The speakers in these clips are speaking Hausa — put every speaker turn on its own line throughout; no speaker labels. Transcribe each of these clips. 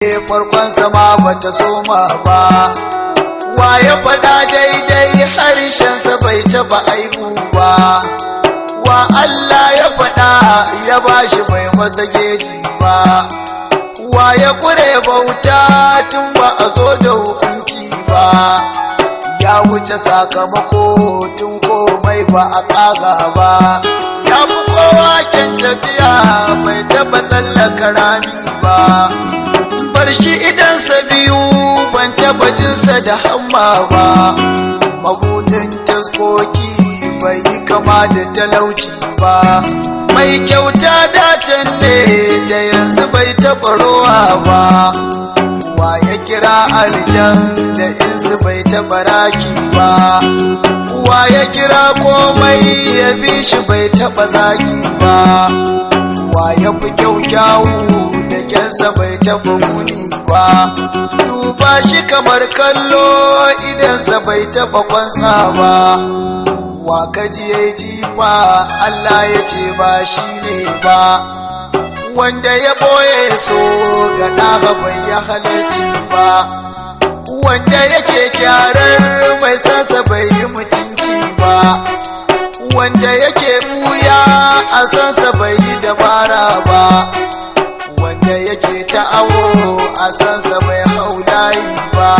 farkon sama bata soma ba, wa ya faɗa daidai harshensa bai taɓa aibu ba, wa Allah ya faɗa ya bashi bai masa geji ba, wa ya ƙure bauta tun ba a zo da hukunci ba, ya wuce sakamako tun komai ba a ƙaga ba, ya fi kowa kyan tafiya bai taɓa tsallaka rami ba, bar shi idansa biyu ban taɓa jinsa da hamma ba, mabudin taskoki bai yi kama da talauci ba, mai kyauta dacen ne da yanzu bai taɓa rowa ba, wa ya kira aljan da insu bai taɓa raki ba, wa ya kira komai ya bi shi bai taɓa zagi ba, wa ya fi kyaukyawu da kyansa bai taɓa muni ba, duba shi kamar kallo idansa bai taɓa kwansa ba, wa kaji ya jifa Allah ya ce ba shi ne ba, wanda ya boye so ga ɗaga bai ya halarci ba, wanda yake kyarar mai sansa bai yi mutunci ba, wanda yake buya a sansa bai yi dabara ba, wanda yake ta'awo a sansa bai haulayi ba,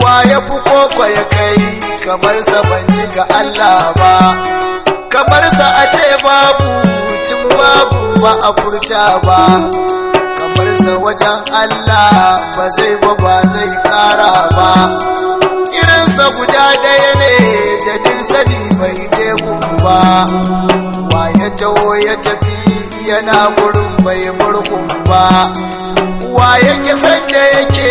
wa ya fi koko ya kai kamar sa ban ji ga Allah ba, kamar sa a ce babu tun babu ba a furta ba, kamar sa wajen Allah ba zai ba zai kara ba, irinsa guda ɗaya ne da duk sani bai je ba, wa ya taho ya tafi yana gurin bai murkun ba, wa yake sanda yake